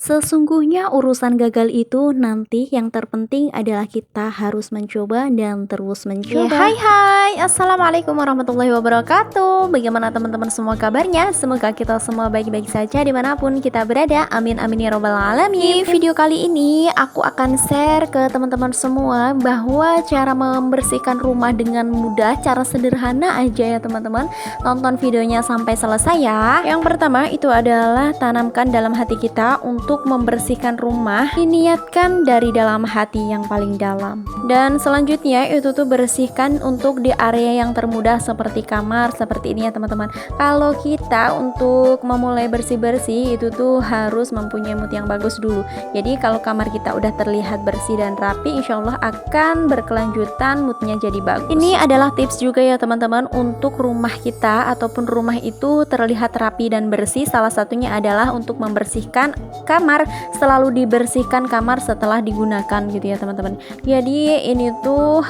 Sesungguhnya urusan gagal itu nanti yang terpenting adalah kita harus mencoba dan terus mencoba. Hai, assalamualaikum warahmatullahi wabarakatuh. Bagaimana teman-teman semua kabarnya? Semoga kita semua baik-baik saja dimanapun kita berada. Amin amin ya robbal alamin. Di video kali ini aku akan share ke teman-teman semua bahwa cara membersihkan rumah dengan mudah, cara sederhana aja ya teman-teman. Tonton videonya sampai selesai ya. Yang pertama itu adalah tanamkan dalam hati kita untuk membersihkan rumah, diniatkan dari dalam hati yang paling dalam. Dan selanjutnya itu tuh bersihkan untuk di area yang termudah seperti kamar, seperti ini ya teman-teman. Kalau kita untuk memulai bersih-bersih itu tuh harus mempunyai mood yang bagus dulu. Jadi kalau kamar kita udah terlihat bersih dan rapi, insya Allah akan berkelanjutan moodnya jadi bagus. Ini adalah tips juga ya teman-teman untuk rumah kita ataupun rumah itu terlihat rapi dan bersih. Salah satunya adalah untuk membersihkan kamar, selalu dibersihkan kamar setelah digunakan gitu ya teman-teman. Jadi ini tuh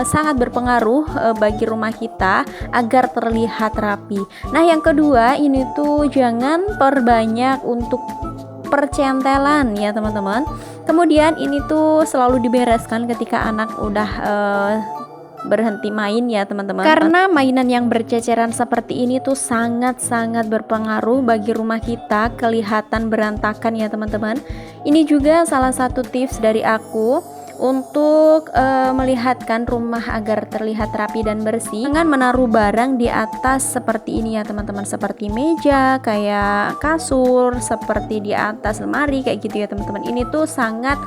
sangat berpengaruh bagi rumah kita agar terlihat rapi. Nah yang kedua ini tuh jangan perbanyak untuk percentelan ya teman-teman. Kemudian ini tuh selalu dibereskan ketika anak udah berhenti main ya teman-teman, karena mainan yang berceceran seperti ini tuh sangat-sangat berpengaruh bagi rumah kita kelihatan berantakan ya teman-teman. Ini juga salah satu tips dari aku untuk melihatkan rumah agar terlihat rapi dan bersih dengan menaruh barang di atas seperti ini ya teman-teman, seperti meja, kayak kasur, seperti di atas lemari kayak gitu ya teman-teman. Ini tuh sangat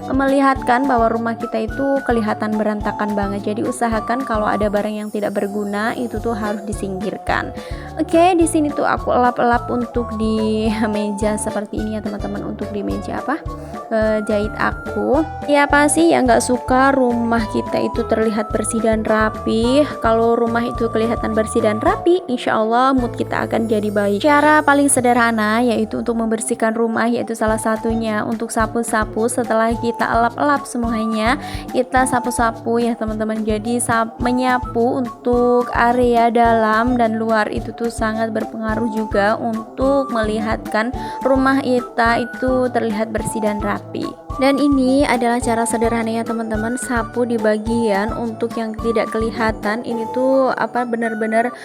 melihatkan bahwa rumah kita itu kelihatan berantakan banget. Jadi usahakan kalau ada barang yang tidak berguna itu tuh harus disingkirkan. Oke, di sini tuh aku elap-elap untuk di meja seperti ini ya teman-teman, untuk di meja jahit aku. Ya pasti yang nggak suka rumah kita itu terlihat bersih dan rapi. Kalau rumah itu kelihatan bersih dan rapi, insya Allah mood kita akan jadi baik. Cara paling sederhana yaitu untuk membersihkan rumah, yaitu salah satunya untuk sapu-sapu. Setelah kita elap-elap semuanya, kita sapu-sapu ya teman-teman. Jadi menyapu untuk area dalam dan luar itu tuh sangat berpengaruh juga untuk melihatkan rumah kita itu terlihat bersih dan rapi. Dan ini adalah cara sederhana ya teman-teman, sapu di bagian untuk yang tidak kelihatan. Ini tuh benar-benar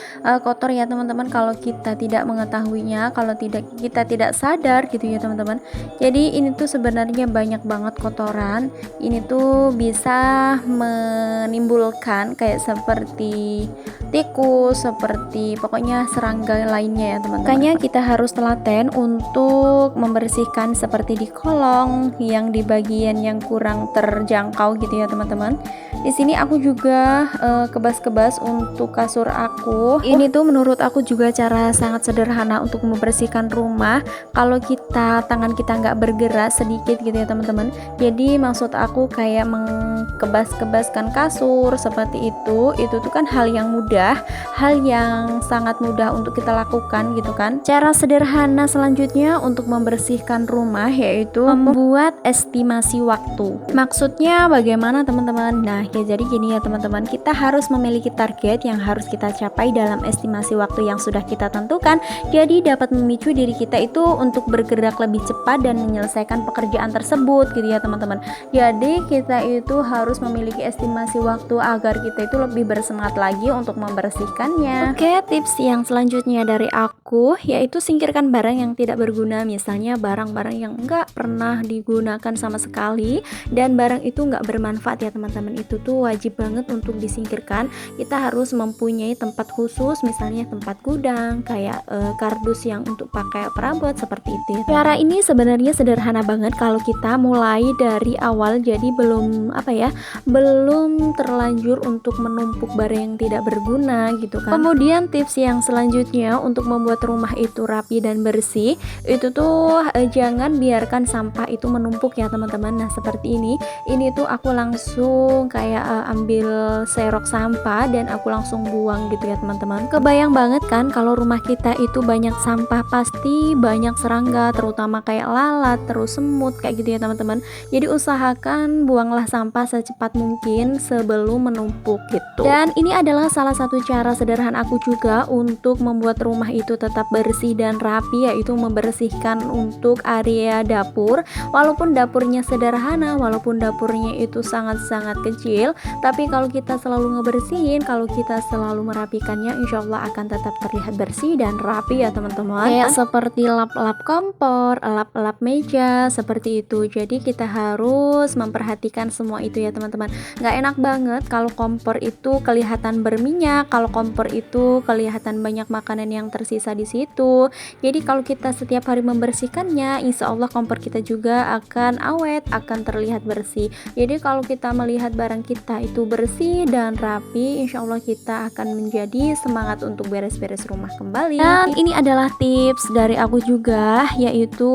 kotor ya teman-teman kalau kita tidak mengetahuinya, kalau kita tidak sadar gitu ya teman-teman. Jadi ini tuh sebenarnya banyak banget kotoran. Ini tuh bisa menimbulkan kayak seperti tikus, seperti pokoknya serangga lainnya ya teman-teman. Makanya kita harus telaten untuk membersihkan seperti di kolong yang di bagian yang kurang terjangkau gitu ya teman-teman. Di sini aku juga kebas-kebas untuk kasur aku. Ini tuh menurut aku juga cara sangat sederhana untuk membersihkan rumah kalau tangan kita nggak bergerak sedikit gitu ya teman-teman. Jadi maksud aku kayak mengkebas-kebaskan kasur seperti itu tuh kan hal yang mudah, hal yang sangat mudah untuk kita lakukan gitu kan. Cara sederhana selanjutnya untuk membersihkan rumah yaitu membuat estimasi waktu. Maksudnya bagaimana teman-teman? Nah ya jadi gini ya teman-teman, kita harus memiliki target yang harus kita capai dalam estimasi waktu yang sudah kita tentukan. Jadi dapat memicu diri kita itu untuk bergerak lebih cepat dan menyelesaikan pekerjaan tersebut gitu ya teman-teman. Jadi kita itu harus memiliki estimasi waktu agar kita itu lebih bersemangat lagi untuk membersihkannya. Oke, tips yang selanjutnya dari aku yaitu singkirkan barang yang tidak berguna. Misalnya barang-barang yang enggak pernah digunakan sama sekali dan barang itu enggak bermanfaat ya teman-teman. Itu tuh wajib banget untuk disingkirkan. Kita harus mempunyai tempat khusus, misalnya tempat gudang kayak kardus yang untuk pakai perabot seperti itu. Cara ini sebenarnya sederhana banget kalau kita mulai dari awal, jadi belum terlanjur untuk menumpuk barang yang tidak berguna gitu kan. Kemudian tips yang selanjutnya untuk membuat rumah itu rapi dan bersih itu tuh jangan biarkan sampah itu menumpuk ya ya teman-teman. Nah seperti ini tuh aku langsung kayak ambil serok sampah dan aku langsung buang gitu ya teman-teman. Kebayang banget kan kalau rumah kita itu banyak sampah, pasti banyak serangga, terutama kayak lalat, terus semut kayak gitu ya teman-teman. Jadi usahakan buanglah sampah secepat mungkin sebelum menumpuk gitu. Dan ini adalah salah satu cara sederhana aku juga untuk membuat rumah itu tetap bersih dan rapi, yaitu membersihkan untuk area dapur. Walaupun dapurnya sederhana, walaupun dapurnya itu sangat-sangat kecil, tapi kalau kita selalu ngebersihin, kalau kita selalu merapikannya, insya Allah akan tetap terlihat bersih dan rapi ya teman-teman. Kayak seperti lap-lap kompor, lap-lap meja, seperti itu. Jadi kita harus memperhatikan semua itu ya teman-teman. Nggak enak banget kalau kompor itu kelihatan berminyak, kalau kompor itu kelihatan banyak makanan yang tersisa di situ. Jadi kalau kita setiap hari membersihkannya, insya Allah kompor kita juga akan awet, akan terlihat bersih. Jadi kalau kita melihat barang kita itu bersih dan rapi, insya Allah kita akan menjadi semangat untuk beres-beres rumah kembali. Dan ini adalah tips dari aku juga, yaitu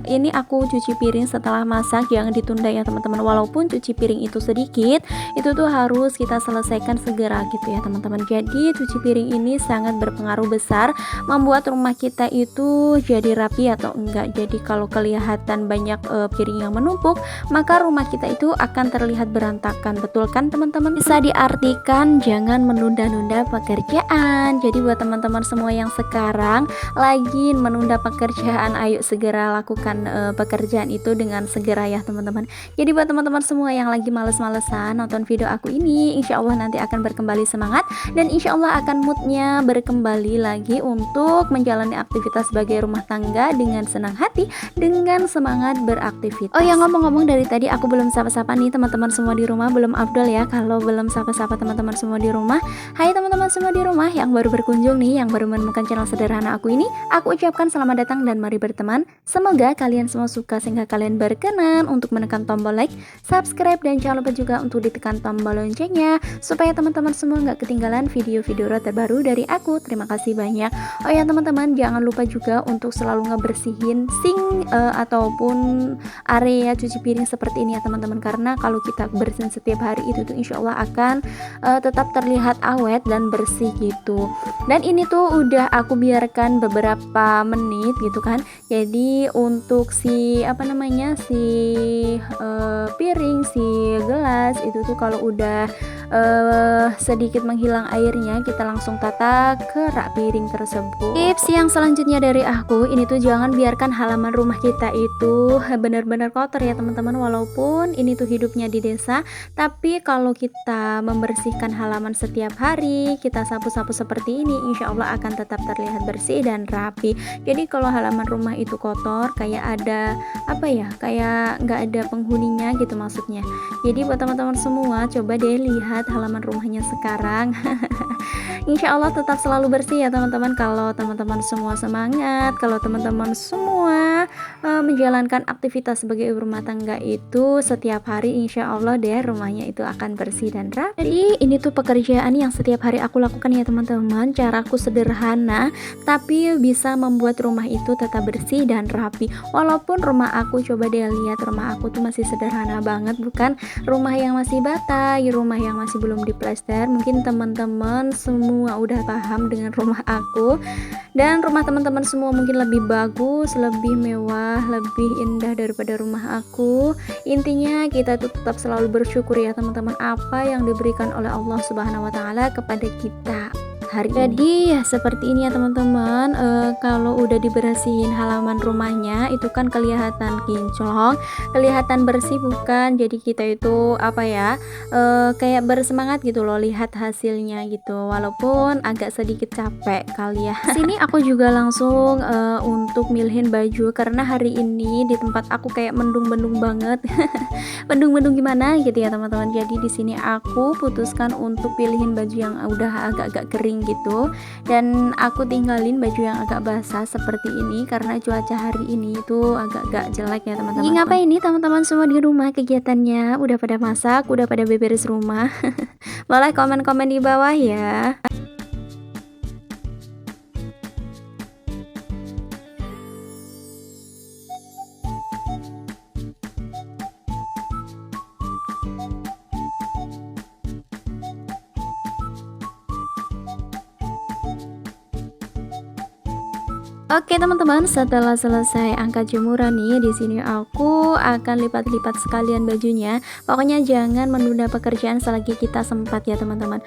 ini aku cuci piring setelah masak, jangan ditunda ya teman-teman. Walaupun cuci piring itu sedikit, itu tuh harus kita selesaikan segera gitu ya teman-teman. Jadi cuci piring ini sangat berpengaruh besar membuat rumah kita itu jadi rapi atau enggak. Jadi kalau kelihatan banyak piring yang menumpuk, maka rumah kita itu akan terlihat berantakan. Betul kan teman-teman? Bisa diartikan jangan menunda-nunda pekerjaan. Jadi buat teman-teman semua yang sekarang lagi menunda pekerjaan, ayo segera lakukan pekerjaan itu dengan segera ya teman-teman. Jadi buat teman-teman semua yang lagi males-malesan nonton video aku ini, insya Allah nanti akan berkembali semangat dan insya Allah akan moodnya berkembali lagi untuk menjalani aktivitas sebagai rumah tangga dengan senang hati, dengan semangat beraktivitas. Oh ya, ngomong-ngomong, dari tadi aku belum sapa-sapa nih teman-teman semua di rumah. Belum afdol ya kalau belum sapa-sapa teman-teman semua di rumah. Hai teman-teman semua di rumah yang baru berkunjung nih, yang baru menemukan channel sederhana aku ini, aku ucapkan selamat datang dan mari berteman. Semoga kalian semua suka sehingga kalian berkenan untuk menekan tombol like, subscribe, dan jangan lupa juga untuk ditekan tombol loncengnya supaya teman-teman semua nggak ketinggalan video-video terbaru dari aku. Terima kasih banyak. Oh ya teman-teman, jangan lupa juga untuk selalu ngebersihin sink ataupun area cuci piring seperti ini ya teman-teman, karena kalau kita bersihin setiap hari itu tuh insya Allah akan tetap terlihat awet dan bersih gitu. Dan ini tuh udah aku biarkan beberapa menit gitu kan. Jadi untuk si piring, si gelas itu tuh kalau udah sedikit menghilang airnya, kita langsung tata ke rak piring tersebut. Tips yang selanjutnya dari aku, ini tuh jangan biarkan halaman rumah kita itu benar-benar kotor ya teman-teman. Walaupun ini tuh hidupnya di desa, tapi kalau kita membersihkan halaman setiap hari, kita sapu-sapu seperti ini, insya Allah akan tetap terlihat bersih dan rapi. Jadi kalau halaman rumah itu kotor, kayak ada kayak nggak ada penghuninya gitu maksudnya. Jadi buat teman-teman semua, coba deh lihat halaman rumahnya sekarang. Insya Allah tetap selalu bersih ya teman-teman. Kalau teman-teman semua semangat, kalau teman-teman semua menjalankan aktivitas sebagai ibu rumah tangga itu setiap hari, insya Allah deh rumahnya itu akan bersih dan rapi. Jadi ini tuh pekerjaan yang setiap hari aku lakukan ya teman-teman. Caraku sederhana tapi bisa membuat rumah itu tetap bersih dan rapi. Walaupun rumah aku, coba deh lihat, rumah aku tuh masih sederhana banget, bukan rumah yang masih bata, rumah yang masih belum diplester. Mungkin teman-teman semua udah paham dengan rumah aku, dan rumah teman-teman semua mungkin lebih bagus, lebih mewah, lebih indah daripada rumah aku. Intinya kita tuh tetap selalu bersyukur ya teman-teman, apa yang diberikan oleh Allah Subhanahu wa taala kepada kita hari ini. Jadi ya seperti ini ya teman-teman. Kalau udah dibersihin halaman rumahnya itu kan kelihatan kinclong, kelihatan bersih bukan? Jadi kita itu kayak bersemangat gitu loh lihat hasilnya gitu, walaupun agak sedikit capek kali ya. Sini aku juga langsung untuk milihin baju, karena hari ini di tempat aku kayak mendung-mendung banget. Mendung-mendung gimana gitu ya teman-teman. Jadi di sini aku putuskan untuk pilihin baju yang udah agak-agak kering gitu, dan aku tinggalin baju yang agak basah seperti ini karena cuaca hari ini itu agak-agak jelek ya teman-teman. Ini ngapain nih teman-teman semua di rumah kegiatannya? Udah pada masak, udah pada beberes rumah? Boleh komen-komen di bawah ya. Oke teman-teman, setelah selesai angkat jemuran nih, di sini aku akan lipat-lipat sekalian bajunya. Pokoknya jangan menunda pekerjaan selagi kita sempat ya teman-teman.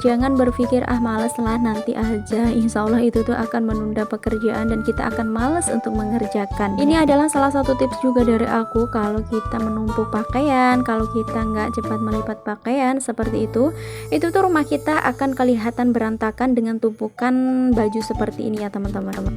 Jangan berpikir males lah nanti aja. Insya Allah itu tuh akan menunda pekerjaan dan kita akan males untuk mengerjakan. Ini adalah salah satu tips juga dari aku kalau kita menumpuk pakaian, kalau kita nggak cepat melipat pakaian seperti itu tuh rumah kita akan kelihatan berantakan dengan tumpukan baju seperti ini ya teman-teman.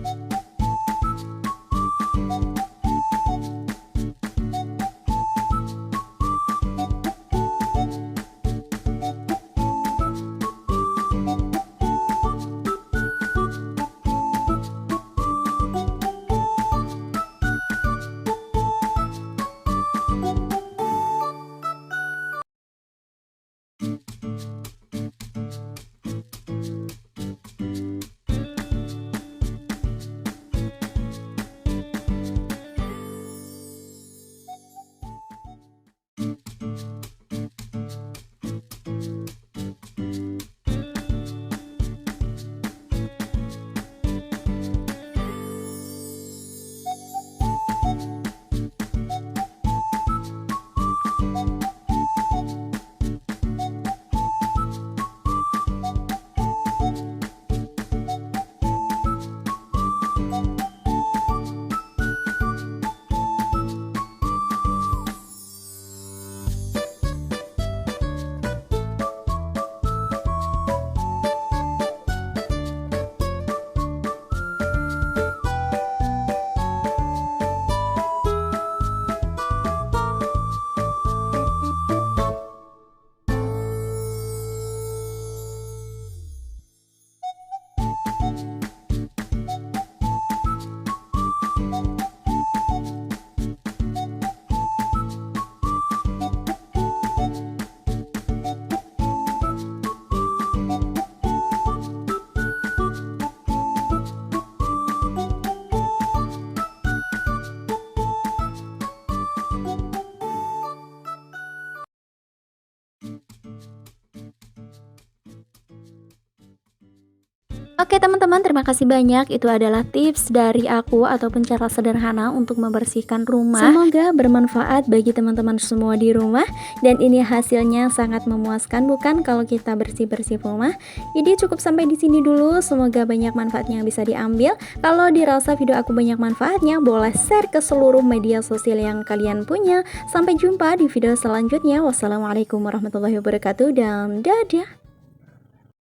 Oke teman-teman, terima kasih banyak. Itu adalah tips dari aku ataupun cara sederhana untuk membersihkan rumah. Semoga bermanfaat bagi teman-teman semua di rumah. Dan ini hasilnya sangat memuaskan bukan kalau kita bersih-bersih rumah. Jadi cukup sampai di sini dulu. Semoga banyak manfaatnya yang bisa diambil. Kalau dirasa video aku banyak manfaatnya, boleh share ke seluruh media sosial yang kalian punya. Sampai jumpa di video selanjutnya. Wassalamualaikum warahmatullahi wabarakatuh dan dadah.